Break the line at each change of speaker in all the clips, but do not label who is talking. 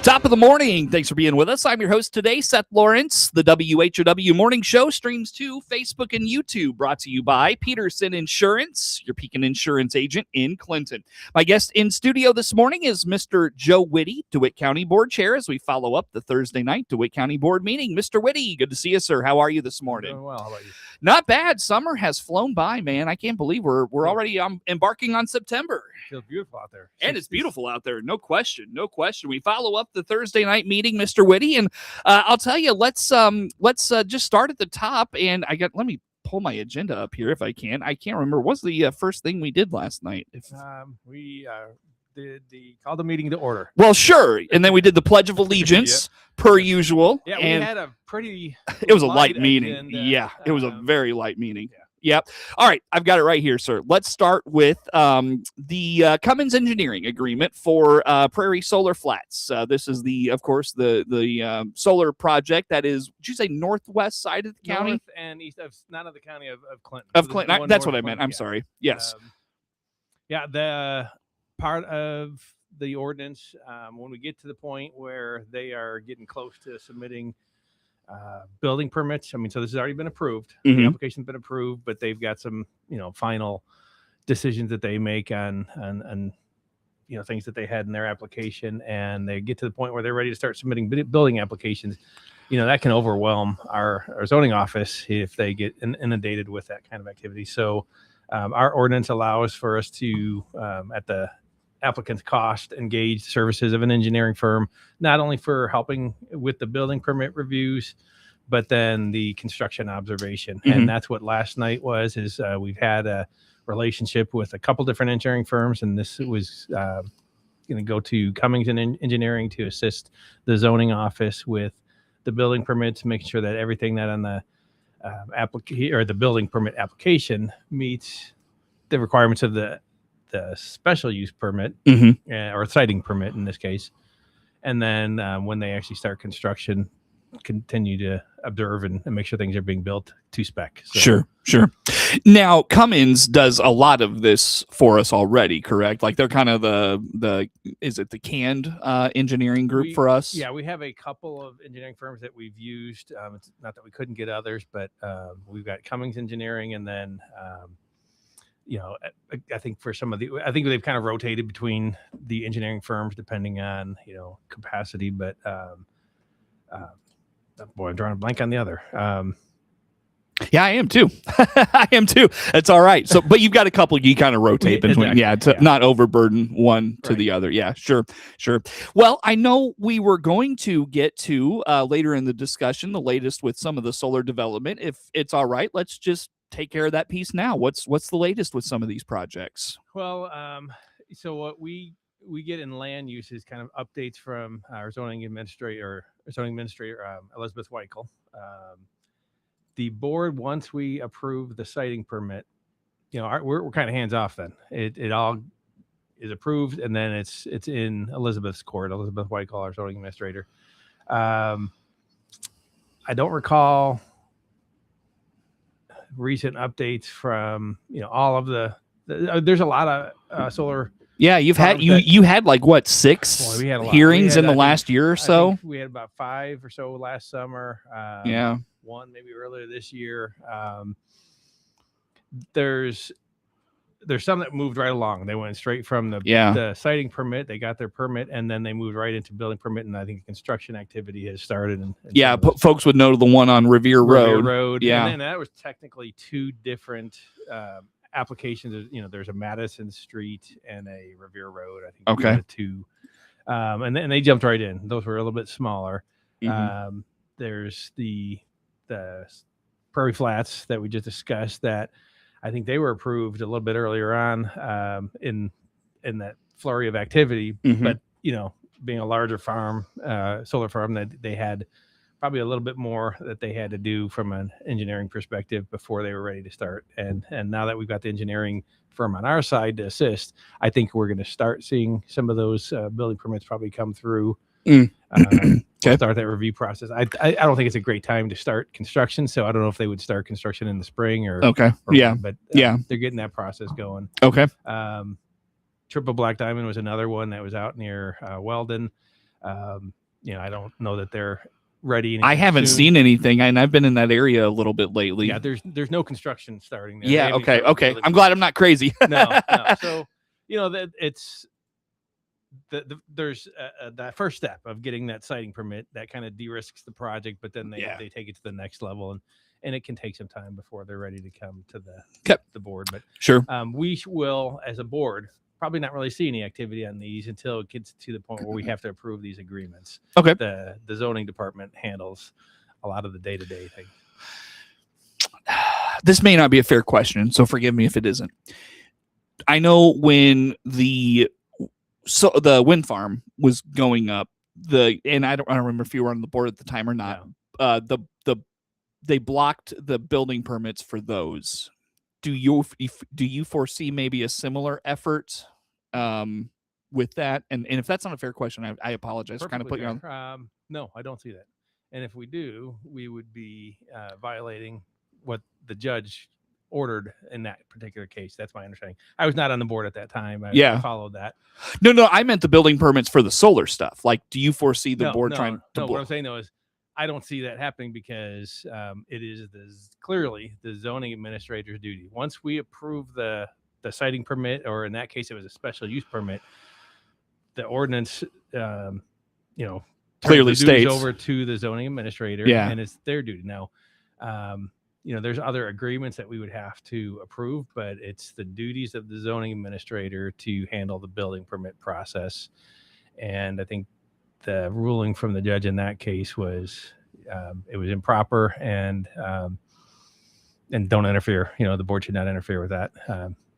Top of the morning. Thanks for being with us. I'm your host today, Seth Lawrence. The WHOW Morning Show streams to Facebook and YouTube, brought to you by Peterson Insurance, your Pekin Insurance agent in Clinton. My guest in studio this morning is Mr. Joe Witte, DeWitt County Board Chair, as we follow up the Thursday night DeWitt County Board meeting. Mr. Witte, good to see you, sir. How are you this morning?
Doing well. How about you?
Not bad. Summer has flown by, man. I can't believe we're already embarking on September.
It feels beautiful out there.
And it's beautiful out there. No question. No question. We follow up the Thursday night meeting, Mr. Witte, and I'll tell you, let's just start at the top. And let me pull my agenda up here if I can. I can't remember. What's the first thing we did last night?
We called the meeting to order.
Well, sure. And then we did the Pledge of Allegiance per usual.
Yeah,
and
we had a pretty
it was a light meeting.
agenda.
Yeah, it was a very light meeting.
Yeah.
Yep. All right. I've got it right here, sir. Let's start with the Cummins Engineering Agreement for Prairie Solar Flats. This is of course, the solar project that is, did you say northwest side of the county?
North and east of, not of the county of Clinton.
Of Clinton. That's what I meant. I'm sorry. Yes.
The part of the ordinance, when we get to the point where they are getting close to submitting building permits. I mean, so this has already been approved.
Mm-hmm.
The application's been approved, but they've got some, final decisions that they make on things that they had in their application, and they get to the point where they're ready to start submitting building applications. That can overwhelm our zoning office if they get inundated with that kind of activity. So our ordinance allows for us to, at the applicant's cost, engage services of an engineering firm, not only for helping with the building permit reviews, but then the construction observation.
Mm-hmm.
And that's what last night was, we've had a relationship with a couple different engineering firms, and this was going to go to Cummins Engineering to assist the zoning office with the building permits, making sure that everything that on the the building permit application meets the requirements of the special use permit,
Mm-hmm.
Or siting permit in this case. And then when they actually start construction, continue to observe and make sure things are being built to spec. So,
Sure. Now, Cummins does a lot of this for us already, correct? Like they're kind of is it the canned engineering group for us?
Yeah, we have a couple of engineering firms that we've used. It's not that we couldn't get others, but we've got Cummins Engineering, and then I think for some of they've kind of rotated between the engineering firms depending on, capacity, but boy, I'm drawing a blank on the other.
Yeah, I am too. I am too. That's all right. So, but you've got a couple you kind of rotate between,
exactly.
Not overburden one to
Right.
the other. Yeah, sure. Well, I know we were going to get to later in the discussion, the latest with some of the solar development. If it's all right, let's just take care of that piece now. What's the latest with some of these projects?
Well, so what we get in land use is kind of updates from our zoning administrator, Elizabeth Weichel. The board, once we approve the siting permit, we're kind of hands off then. It all is approved, and then it's in Elizabeth's court, Elizabeth Weichel, our zoning administrator. I don't recall recent updates from all of there's a lot of solar.
Yeah, you had like what, 6
Boy, we had a lot.
hearings in the last year or so?
I think we had about 5 or so last summer.
Yeah.
One maybe earlier this year. There's some that moved right along. They went straight from the siting permit. They got their permit, and then they moved right into building permit. And I think construction activity has started.
Folks would know the one on Revere Road. Yeah,
and then that was technically 2 different applications. There's a Madison Street and a Revere Road. I think.
Okay.
2, and then they jumped right in. Those were a little bit smaller.
Mm-hmm.
There's the Prairie Flats that we just discussed, that I think they were approved a little bit earlier on in that flurry of activity.
Mm-hmm.
But being a larger farm, solar farm, that they had probably a little bit more that they had to do from an engineering perspective before they were ready to start. And now that we've got the engineering firm on our side to assist, I think we're going to start seeing some of those building permits probably come through.
Okay.
Start that review process. I don't think it's a great time to start construction, so I don't know if they would start construction in the spring or but they're getting that process going.
Okay.
Triple Black Diamond was another one that was out near Weldon. I don't know that they're ready.
I haven't seen anything, and I've been in that area a little bit lately.
Yeah, there's no construction starting there.
Yeah, okay. I'm glad I'm not crazy.
No. So, that it's there's that first step of getting that siting permit that kind of de-risks the project, but then they take it to the next level, and it can take some time before they're ready to come to the board. But
sure,
we will, as a board, probably not really see any activity on these until it gets to the point where we have to approve these agreements.
Okay.
The zoning department handles a lot of the day-to-day things.
This may not be a fair question, so forgive me if it isn't. I know when the wind farm was going up, and I don't remember if you were on the board at the time or not.
No.
They blocked the building permits for those. Do you foresee maybe a similar effort with that? And if that's not a fair question, I apologize.
Perfectly
kind of put you on.
No, I don't see that. And if we do, we would be violating what the judge ordered in that particular case. That's my understanding. I was not on the board at that time. I followed that.
No, I meant the building permits for the solar stuff. Like, do you foresee the board trying to
No, what I'm saying though is I don't see that happening because it is clearly the zoning administrator's duty. Once we approve the siting permit, or in that case it was a special use permit, the ordinance
clearly states
over to the zoning administrator, and it's their duty. Now, there's other agreements that we would have to approve, but it's the duties of the zoning administrator to handle the building permit process. And I think the ruling from the judge in that case was it was improper and don't interfere. The board should not interfere with that.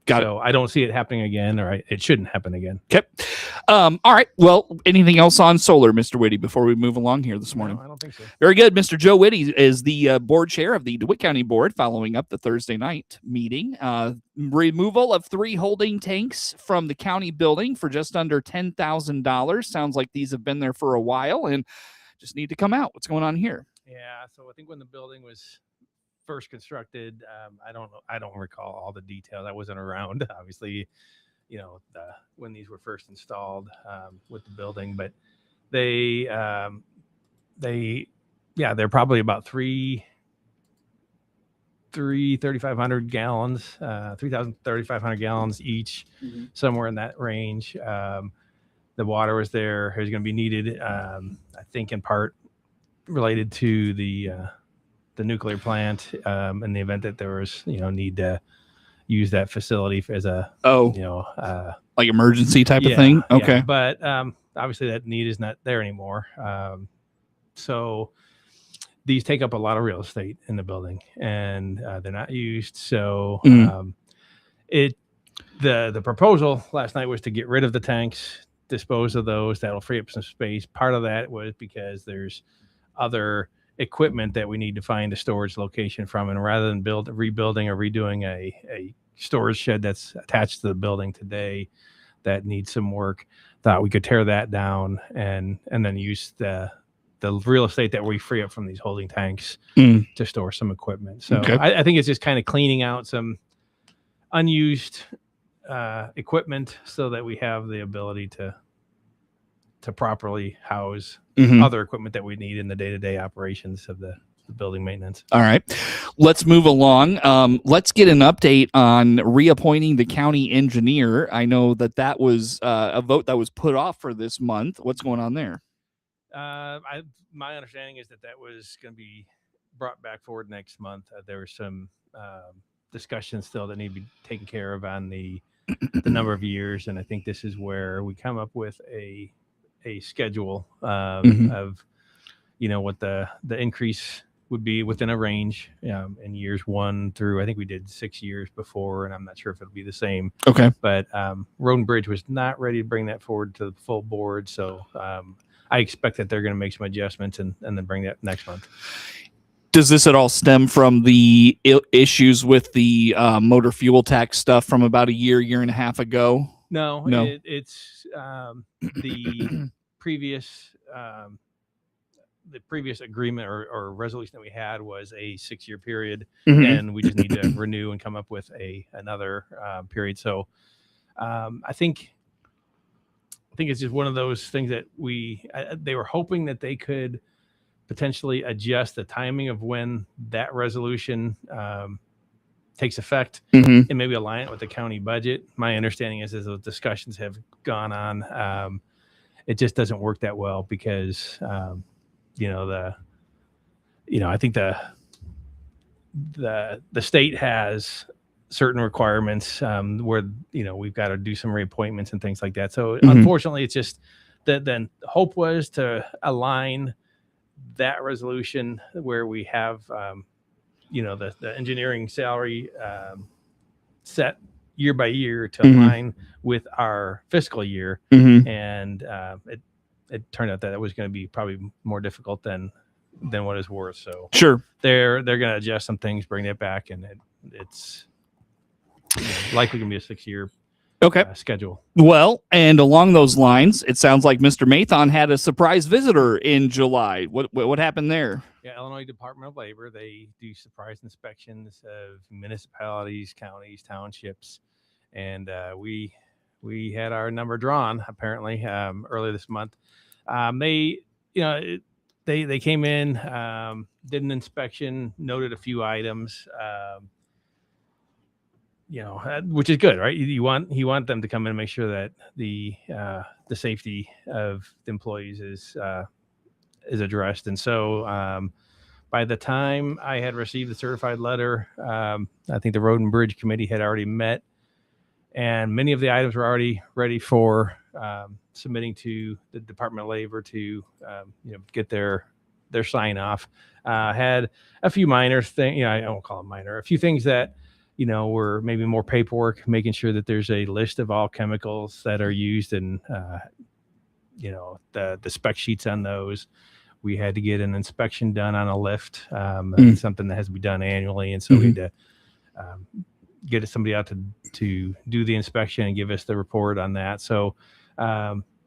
So I don't see it happening again, or it shouldn't happen again.
Okay. All right. Well, anything else on solar, Mr. Witte, before we move along here this morning?
No, I don't think so.
Very good. Mr. Joe Witte is the board chair of the DeWitt County Board, following up the Thursday night meeting. Removal of 3 holding tanks from the county building for just under $10,000. Sounds like these have been there for a while and just need to come out. What's going on here?
Yeah. So I think when the building was first constructed, I don't know. I don't recall all the details. I wasn't around, obviously, when these were first installed with the building, but they're probably about 3,500 gallons, 3,500 gallons each, somewhere in that range. The water was there. It was going to be needed, I think, in part related to the nuclear plant, in the event that there was, need to use that facility as a,
like emergency type of thing. Okay.
Yeah. But obviously that need is not there anymore. So these take up a lot of real estate in the building, and they're not used. So the proposal last night was to get rid of the tanks, dispose of those. That'll free up some space. Part of that was because there's other equipment that we need to find a storage location from, and rather than rebuilding or redoing a storage shed that's attached to the building today that needs some work, thought we could tear that down and then use the real estate that we free up from these holding tanks to store some equipment. So I think it's just kind of cleaning out some unused equipment so that we have the ability to properly house other equipment that we need in the day-to-day operations of the building maintenance.
All right, let's move along. Let's get an update on reappointing the county engineer. I know that was a vote that was put off for this month. What's going on there?
My understanding is that was going to be brought back forward next month. There were some discussions still that need to be taken care of on the number of years, and I think this is where we come up with a schedule of what the increase would be within a range in years 1 through, I think we did 6 years before, and I'm not sure if it'll be the same.
Okay.
But Road and Bridge was not ready to bring that forward to the full board, so I expect that they're going to make some adjustments and then bring that next month.
Does this at all stem from the issues with the motor fuel tax stuff from about a year and a half ago?
No. It's the previous agreement or resolution that we had was a 6-year period, and we just need to renew and come up with another period. So I think think it's just one of those things that they were hoping that they could potentially adjust the timing of when that resolution takes effect and maybe align it with the county budget. My understanding is as those discussions have gone on, it just doesn't work that well because, I think the state has certain requirements where, we've got to do some reappointments and things like that. So unfortunately, it's just that then hope was to align that resolution where we have, the engineering salary set year by year to align with our fiscal year. And it turned out that it was going to be probably more difficult than what it's worth. So
sure,
they're going to adjust some things, bring it back, and it's likely going to be a 6-year schedule.
Well, and along those lines, it sounds like Mr. Mathon had a surprise visitor in July. What happened there?
Yeah, Illinois Department of Labor, they do surprise inspections of municipalities, counties, townships, and we had our number drawn apparently earlier this month. They came in, did an inspection, noted a few items. Which is good, right? You want them to come in and make sure that the safety of the employees is addressed. And so by the time I had received the certified letter, I think the Road and Bridge Committee had already met, and many of the items were already ready for submitting to the Department of Labor to get their sign off. Had a few minor things, I won't call them minor, a few things that were maybe more paperwork, making sure that there's a list of all chemicals that are used and, the spec sheets on those. We had to get an inspection done on a lift, something that has to be done annually. And so we had to get somebody out to do the inspection and give us the report on that. So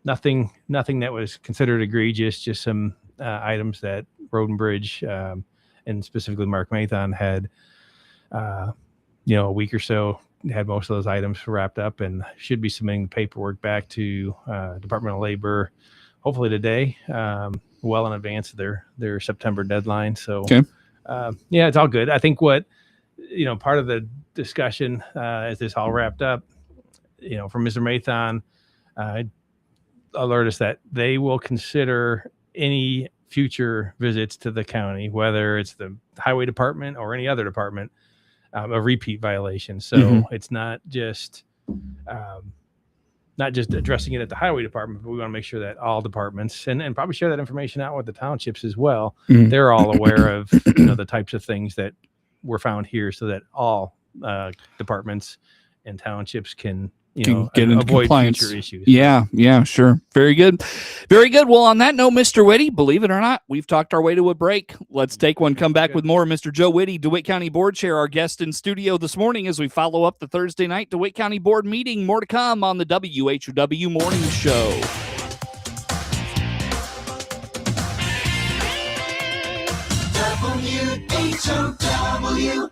nothing that was considered egregious, just some items that Road and Bridge and specifically Mark Mathon had a week or so, had most of those items wrapped up and should be submitting the paperwork back to Department of Labor, hopefully today, well in advance of their September deadline. So, it's all good. I think what, part of the discussion as this all wrapped up, from Mr. Mathon, alert us that they will consider any future visits to the county, whether it's the highway department or any other department, a repeat violation. So it's not just addressing it at the highway department, but we want to make sure that all departments and probably share that information out with the townships as well. They're all aware of the types of things that were found here, so that all departments and townships can
get into
avoid
compliance.
Future issues.
Yeah, sure. Very good. Very good. Well, on that note, Mr. Witte, believe it or not, we've talked our way to a break. Let's take one, come back with more. Mr. Joe Witte, DeWitt County Board Chair, our guest in studio this morning as we follow up the Thursday night DeWitt County Board meeting. More to come on the WHOW Morning Show.
WHOW.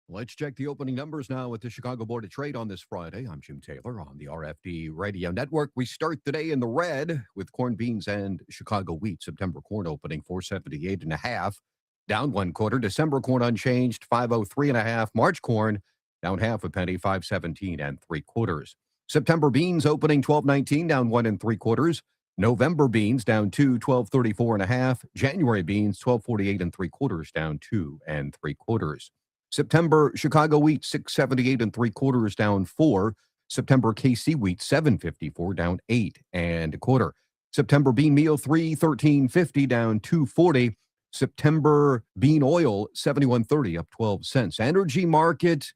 Let's check the opening numbers now with the Chicago Board of Trade on this Friday. I'm Jim Taylor on the RFD Radio Network. We start the day in the red with corn, beans, and Chicago wheat. September corn opening 478.5, down 1/4. December corn unchanged 503.5. March corn down 0.5 penny, 517 3/4. September beans opening 12.19, down 1 3/4. November beans down 2, 1234.5. January beans 1248 3/4, down 2 3/4. September Chicago wheat 678 3/4, down 4. September KC wheat 754, down 8 1/4. September bean meal 313.50, down 240. September bean oil 71.30, up 12 cents. Energy market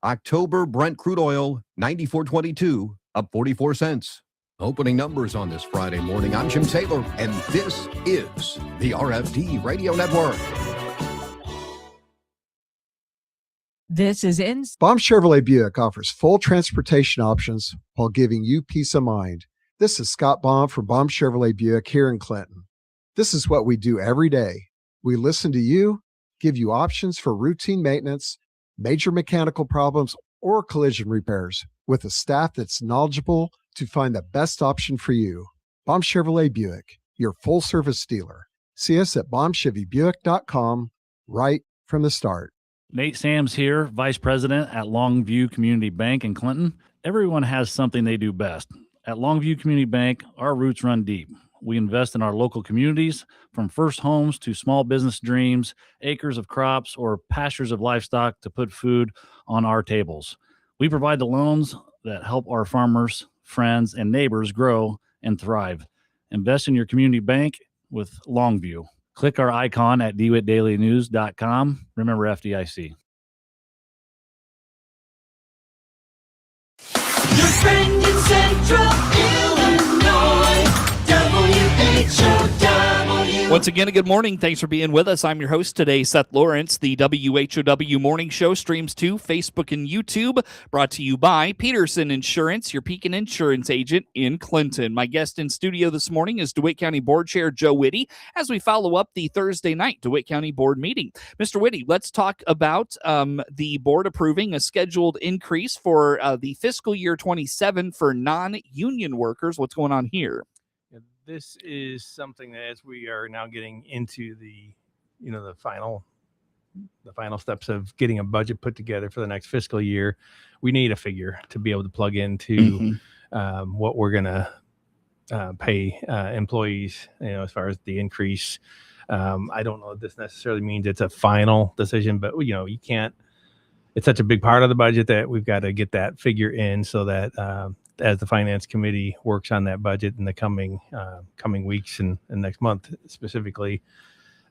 October Brent crude oil 94.22, up 44 cents. Opening numbers on this Friday morning. I'm Jim Taylor, and this is the RFD Radio Network.
This is in.
Baum Chevrolet Buick offers full transportation options while giving you peace of mind. This is Scott Baum from Baum Chevrolet Buick here in Clinton. This is what we do every day. We listen to you, give you options for routine maintenance, major mechanical problems, or collision repairs with a staff that's knowledgeable to find the best option for you. Baum Chevrolet Buick, your full service dealer. See us at baumchevybuick.com right from the start.
Nate Sams here, Vice President at Longview Community Bank in Clinton. Everyone has something they do best. At Longview Community Bank, our roots run deep. We invest in our local communities, from first homes to small business dreams, acres of crops, or pastures of livestock to put food on our tables. We provide the loans that help our farmers, friends, and neighbors grow and thrive. Invest in your community bank with Longview. Click our icon at DeWittDailyNews.com. Remember FDIC.
Your friend in Central Illinois, WHOW.
Once again, a good morning. Thanks for being with us. I'm your host today, Seth Lawrence. The WHOW Morning Show streams to Facebook and YouTube, brought to you by Peterson Insurance, your Pekin Insurance agent in Clinton. My guest in studio this morning is DeWitt County Board Chair Joe Witte, as we follow up the Thursday night DeWitt County Board meeting. Mr. Witte, let's talk about the board approving a scheduled increase for the fiscal year 27 for non-union workers. What's going on here?
This is something that, as we are now getting into the final steps of getting a budget put together for the next fiscal year, we need a figure to be able to plug into what we're going to pay employees, as far as the increase. I don't know if this necessarily means it's a final decision, but you can't, it's such a big part of the budget that we've got to get that figure in so that as the finance committee works on that budget in the coming weeks and next month specifically,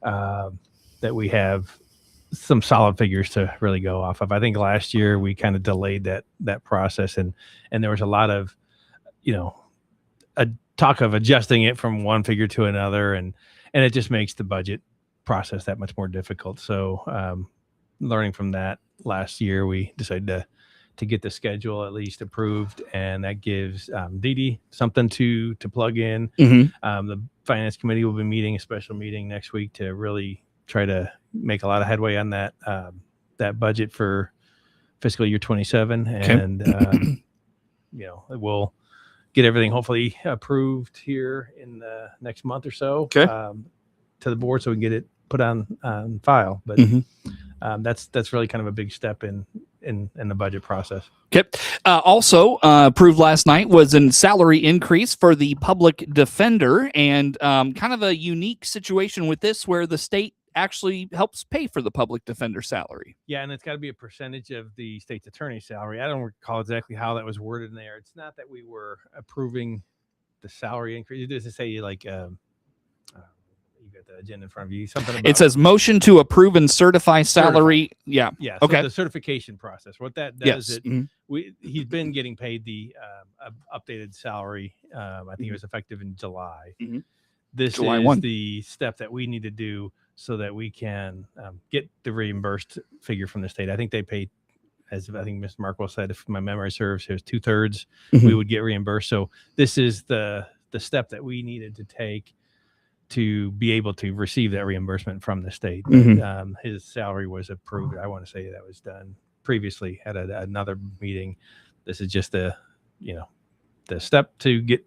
that we have some solid figures to really go off of. I think last year we kind of delayed that process, and there was a lot of, a talk of adjusting it from one figure to another, and it just makes the budget process that much more difficult. So learning from that last year, we decided to get the schedule at least approved, and that gives Dee Dee something to plug in. The finance committee will be meeting a special meeting next week to really try to make a lot of headway on that budget for fiscal year 27. Okay. And we'll get everything hopefully approved here in the next month or so, okay, to the board so we can get it put on file. But that's really kind of a big step in the budget process.
Okay. Also approved last night was a salary increase for the public defender, and kind of a unique situation with this where the state actually helps pay for the public defender salary.
Yeah, and it's got to be a percentage of the state's attorney's salary. I don't recall exactly how that was worded in there. It's not that we were approving the salary increase. It doesn't say like you got the agenda in front of you. Something about,
it says motion to approve and certify salary. Yeah.
Yeah.
Okay.
So the certification process. What that does, he's been getting paid the updated salary. I think it was effective in July. This July is 1. The step that we need to do so that we can get the reimbursed figure from the state. I think they paid, as I think Mr. Markwell said, if my memory serves, it was 2/3 we would get reimbursed. So this is the step that we needed to take to be able to receive that reimbursement from the state. His salary was approved. I want to say that was done previously at another meeting. This is just the step to get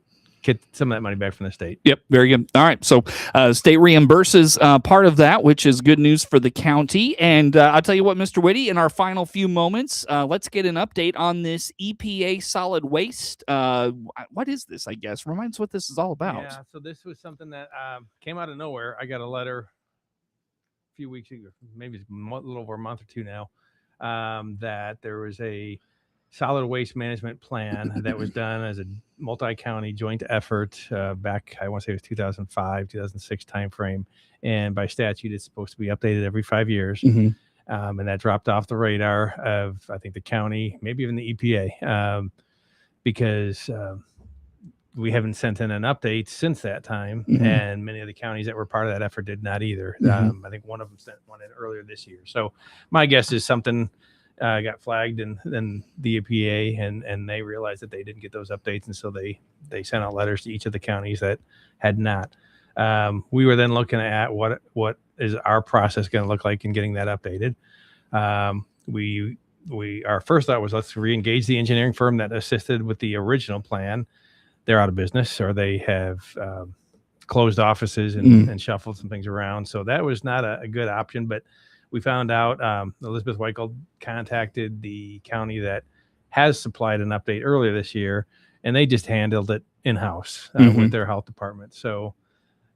some of that money back from the state.
Yep. Very good. All right. So state reimburses part of that, which is good news for the county. And I'll tell you what, Mr. Witte, in our final few moments, let's get an update on this EPA solid waste. What is this, I guess? Remind us what this is all about.
Yeah. So this was something that came out of nowhere. I got a letter a few weeks ago, maybe it's a little over a month or two now, that there was a solid waste management plan that was done as a multi-county joint effort back, I want to say it was 2005, 2006 timeframe. And by statute, it's supposed to be updated every 5 years. And that dropped off the radar of, I think, the county, maybe even the EPA, because we haven't sent in an update since that time. And many of the counties that were part of that effort did not either. I think one of them sent one in earlier this year. So my guess is something got flagged and then the EPA and they realized that they didn't get those updates, and so they sent out letters to each of the counties that had not. We were then looking at what is our process going to look like in getting that updated. We our first thought was let's re-engage the engineering firm that assisted with the original plan. They're out of business, or they have closed offices and shuffled some things around. So that was not a good option. But we found out Elizabeth Weichel contacted the county that has supplied an update earlier this year, and they just handled it in-house with their health department. So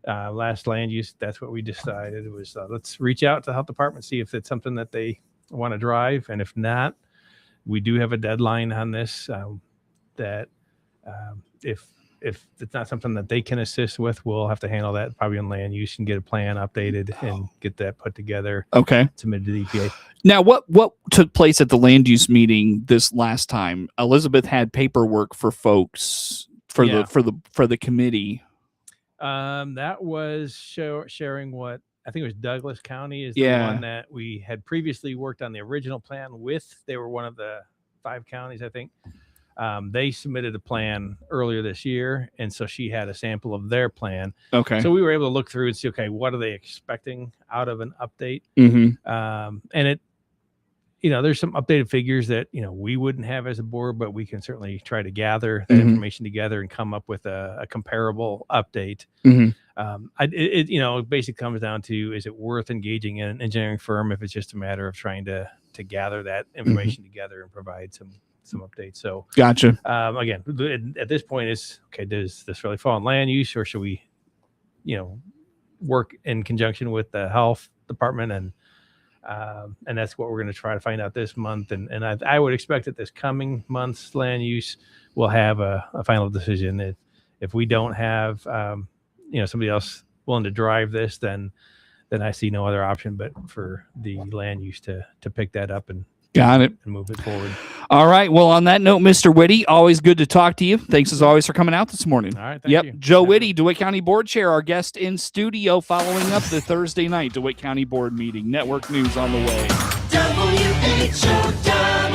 last land use, that's what we decided. It was let's reach out to the health department, see if it's something that they want to drive, and if not, we do have a deadline on this that if it's not something that they can assist with, we'll have to handle that probably on land use and get a plan updated and get that put together.
Okay.
Submitted to the EPA.
Now, what took place at the land use meeting this last time? Elizabeth had paperwork for folks for the committee.
That was sharing what I think it was Douglas County is the one that we had previously worked on the original plan with. They were one of the 5 counties, I think. They submitted a plan earlier this year, and so she had a sample of their plan.
Okay.
So we were able to look through and see, okay, what are they expecting out of an update? And it, there's some updated figures that, we wouldn't have as a board, but we can certainly try to gather that information together and come up with a comparable update. It basically comes down to, is it worth engaging an engineering firm if it's just a matter of trying to gather that information together and provide some updates. So
gotcha.
Again, at this point is, okay, does this really fall in land use, or should we, work in conjunction with the health department? And that's what we're going to try to find out this month. And I would expect that this coming month's land use will have a final decision. If we don't have, somebody else willing to drive this, then I see no other option but for the land use to pick that up and
got it
and move it forward.
All right. Well, on that note, Mr. Witte, always good to talk to you. Thanks as always for coming out this morning.
All right. Thank you.
Joe Witte, DeWitt County Board Chair, our guest in studio, following up the Thursday night DeWitt County Board meeting. Network News on the way.
WHOW.